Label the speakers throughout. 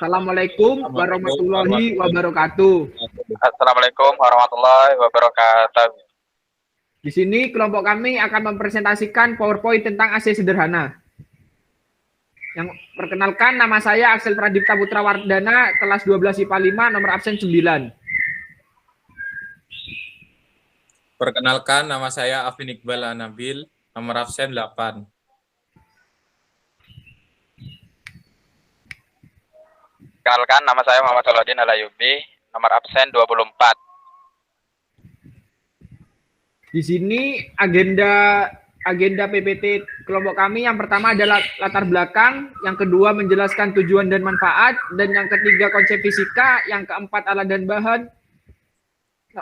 Speaker 1: Assalamualaikum warahmatullahi wabarakatuh.
Speaker 2: Assalamualaikum warahmatullahi wabarakatuh.
Speaker 1: Di sini kelompok kami akan mempresentasikan PowerPoint tentang AC sederhana. Yang perkenalkan, nama saya Axel Pradipta Putra Wardana, kelas 12 IPA 5, nomor absen 9.
Speaker 3: Perkenalkan, nama saya Afin Iqbal Anabil, nomor absen 8.
Speaker 2: Perkenalkan, nama saya Muhammad Salahuddin Alayubi, nomor absen 24.
Speaker 1: Di sini agenda PPT kelompok kami yang pertama adalah latar belakang, yang kedua menjelaskan tujuan dan manfaat, dan yang ketiga konsep fisika, yang keempat alat dan bahan,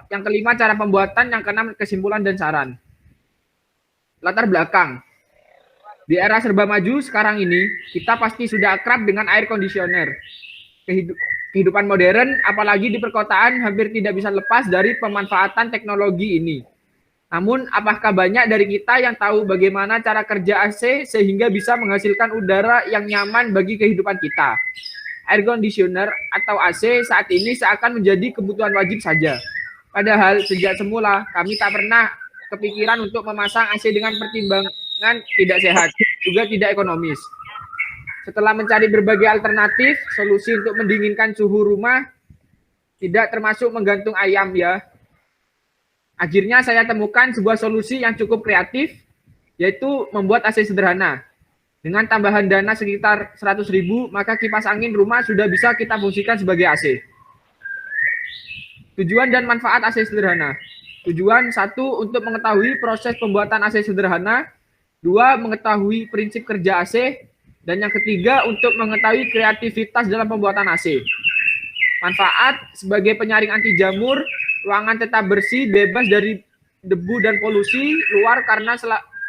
Speaker 1: yang kelima cara pembuatan, yang keenam kesimpulan dan saran. Latar belakang. Di era serba maju sekarang ini, kita pasti sudah akrab dengan air conditioner. Kehidupan modern, apalagi di perkotaan, hampir tidak bisa lepas dari pemanfaatan teknologi ini. Namun, apakah banyak dari kita yang tahu bagaimana cara kerja AC sehingga bisa menghasilkan udara yang nyaman bagi kehidupan kita? Air conditioner atau AC saat ini seakan menjadi kebutuhan wajib saja. Padahal sejak semula kami tak pernah kepikiran untuk memasang AC dengan pertimbangan tidak sehat, juga tidak ekonomis. Setelah mencari berbagai alternatif, solusi untuk mendinginkan suhu rumah, tidak termasuk menggantung ayam ya. Akhirnya saya temukan sebuah solusi yang cukup kreatif, yaitu membuat AC sederhana. Dengan tambahan dana sekitar 100.000, maka kipas angin rumah sudah bisa kita fungsikan sebagai AC. Tujuan dan manfaat AC sederhana. Tujuan 1, untuk mengetahui proses pembuatan AC sederhana. 2, mengetahui prinsip kerja AC. Dan yang ketiga, untuk mengetahui kreativitas dalam pembuatan AC. Manfaat, sebagai penyaring anti jamur, ruangan tetap bersih, bebas dari debu dan polusi luar karena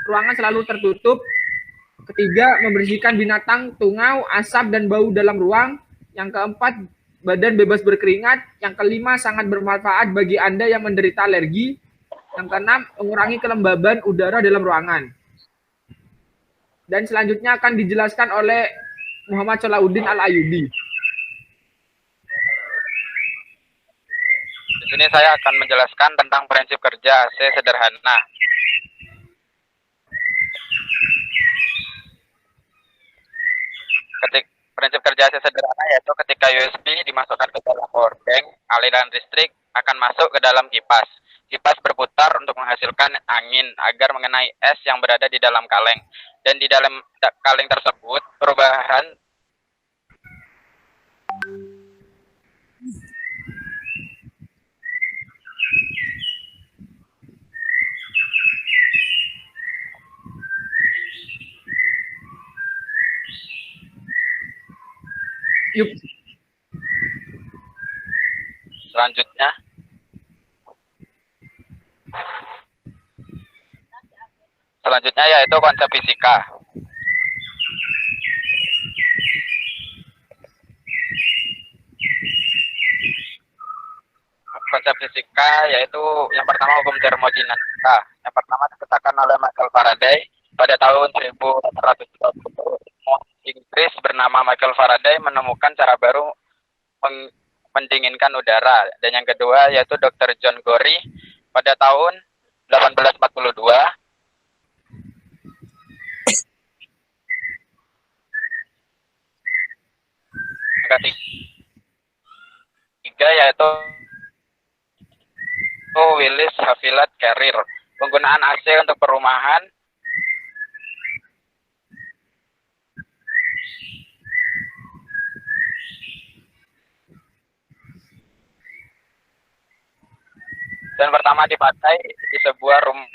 Speaker 1: ruangan selalu tertutup. Ketiga, membersihkan binatang, tungau, asap, dan bau dalam ruang. Yang keempat, badan bebas berkeringat. Yang kelima, sangat bermanfaat bagi Anda yang menderita alergi. Yang keenam, mengurangi kelembaban udara dalam ruangan. Dan selanjutnya akan dijelaskan oleh Muhammad Salahuddin Al-Ayubi.
Speaker 2: Di sini saya akan menjelaskan tentang prinsip kerja AC sederhana. Prinsip kerja AC sederhana yaitu ketika USB dimasukkan ke dalam power bank, aliran listrik akan masuk ke dalam kipas. Kipas berputar untuk menghasilkan angin agar mengenai es yang berada di dalam kaleng. Dan di dalam kaleng tersebut perubahan Selanjutnya yaitu konsep fisika. Konsep fisika yaitu yang pertama hukum termodinamika. Yang pertama dikatakan oleh Michael Faraday pada tahun 1820. Inggris bernama Michael Faraday menemukan cara baru mendinginkan udara. Dan yang kedua yaitu Dr. John Gorey pada tahun 1842. Ketiga yaitu Willis Haviland Carrier. Penggunaan AC untuk perumahan. Dan pertama dipakai di sebuah rumah.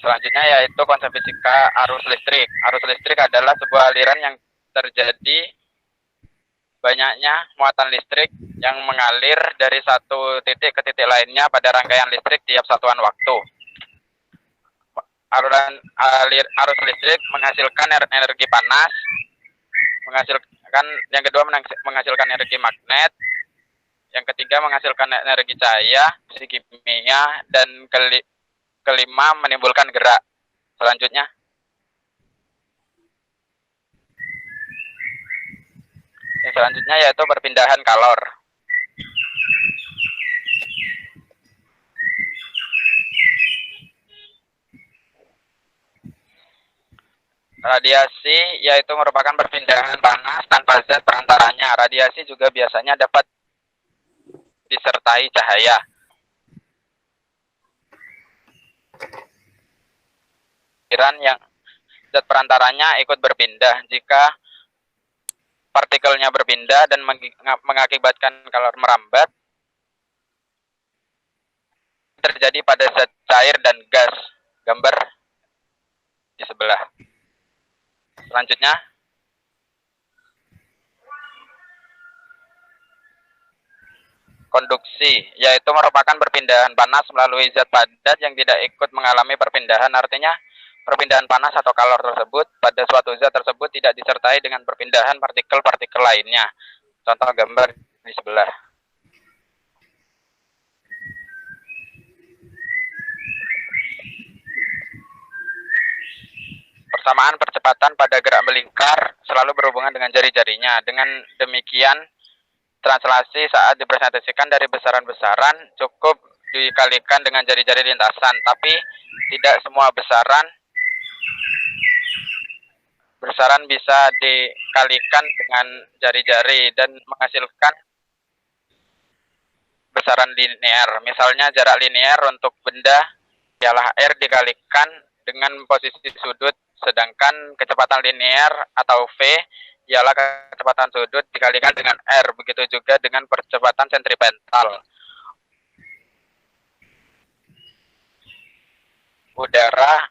Speaker 2: Selanjutnya yaitu konsep fisika arus listrik. Arus listrik adalah sebuah aliran yang terjadi banyaknya muatan listrik yang mengalir dari satu titik ke titik lainnya pada rangkaian listrik tiap satuan waktu. Arus listrik menghasilkan energi panas, yang kedua menghasilkan energi magnet, Yang ketiga menghasilkan energi cahaya, fisik kimia, dan kelima menimbulkan gerak. Selanjutnya, yang selanjutnya yaitu perpindahan kalor. Radiasi yaitu merupakan perpindahan panas tanpa zat perantaranya. Radiasi juga biasanya dapat disertai cahaya. Yang zat perantaranya ikut berpindah. Jika partikelnya berpindah dan mengakibatkan kalor merambat, terjadi pada zat cair dan gas. Gambar di sebelah. Selanjutnya, konduksi, yaitu merupakan perpindahan panas melalui zat padat yang tidak ikut mengalami perpindahan. Artinya, perpindahan panas atau kalor tersebut pada suatu zat tersebut tidak disertai dengan perpindahan partikel-partikel lainnya. Contoh gambar di sebelah. Persamaan percepatan pada gerak melingkar selalu berhubungan dengan jari-jarinya. Dengan demikian, translasi saat dipresentasikan dari besaran-besaran cukup dikalikan dengan jari-jari lintasan, tapi tidak semua besaran bisa dikalikan dengan jari-jari dan menghasilkan besaran linear. Misalnya jarak linear untuk benda ialah R dikalikan dengan posisi sudut, sedangkan kecepatan linear atau V ialah kecepatan sudut dikalikan dengan R. Begitu juga dengan percepatan sentripetal. Udara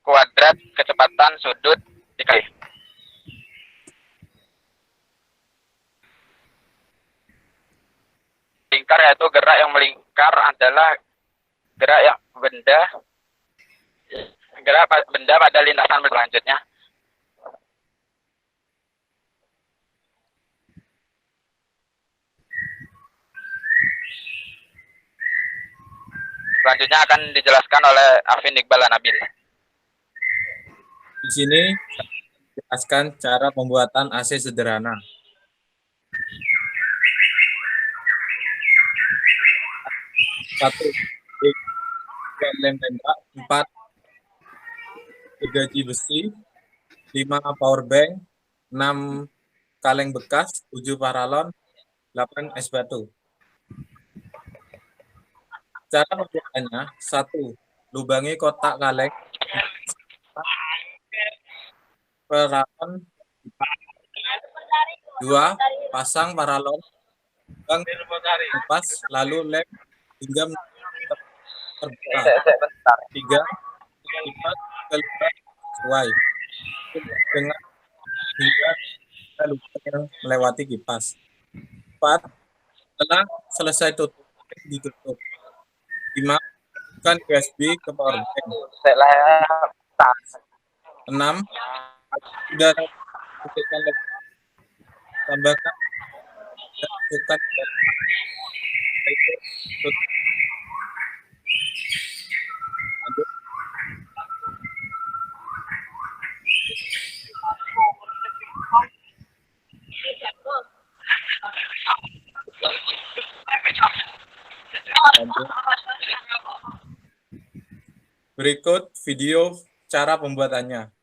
Speaker 2: kuadrat kecepatan sudut dikali. Lingkar yaitu gerak yang melingkar adalah gerak yang benda pada lintasan selanjutnya. Selanjutnya akan dijelaskan oleh Afin Iqbal Anabil.
Speaker 3: Di sini jelaskan cara pembuatan AC sederhana. Satu, lem tembak. 4, gergaji besi. 5, power bank. 6, kaleng bekas. 7, paralon. 8, es batu. Cara pembuatannya: 1, lubangi kotak kaleng. Paralon. 2, pasang paralon. Bang kipas, lalu lem hingga terbuka. 3, kipas keluar sesuai dengan hingga melewati kipas. 4, setelah selesai ditutup. 5, masukkan USB ke power bank. 6, sudah tambahkan dan masukkan berikut video cara pembuatannya.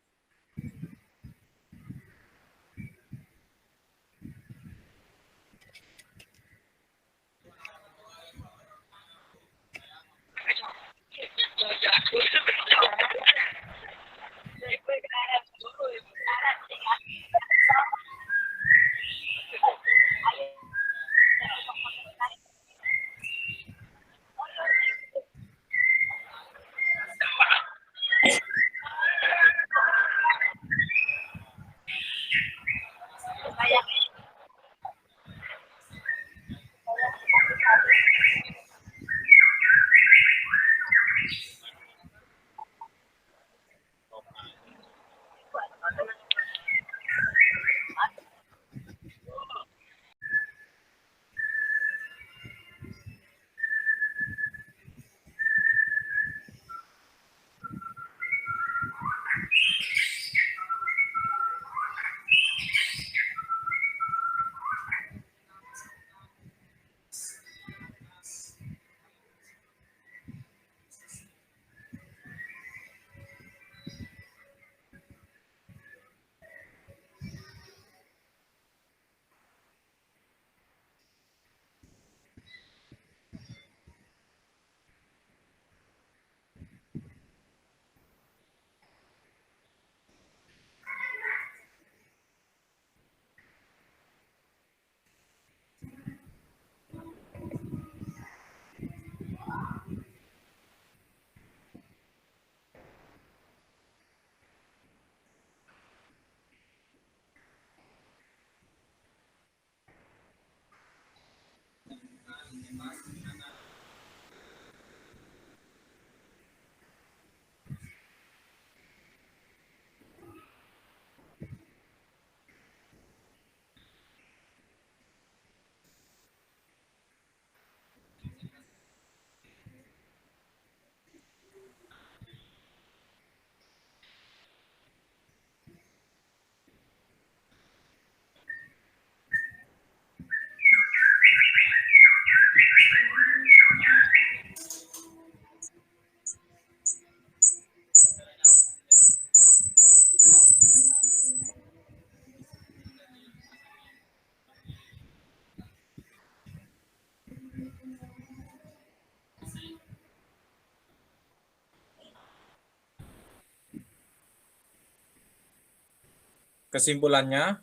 Speaker 3: Kesimpulannya,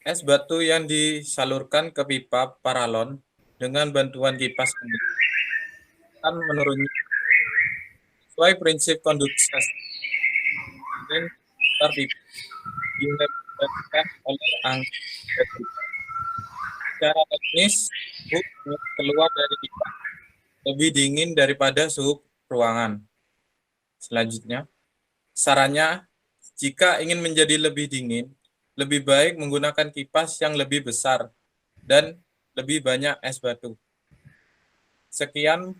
Speaker 3: es batu yang disalurkan ke pipa paralon dengan bantuan kipas angin akan menurunnya sesuai prinsip konduksi angin antar pipa dihembuskan oleh angin batu. Secara teknis, suhu keluar dari pipa lebih dingin daripada suhu ruangan. Selanjutnya, sarannya, jika ingin menjadi lebih dingin, lebih baik menggunakan kipas yang lebih besar dan lebih banyak es batu. Sekian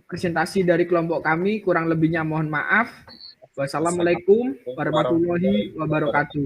Speaker 1: presentasi dari kelompok kami, kurang lebihnya mohon maaf. Wassalamualaikum warahmatullahi wabarakatuh.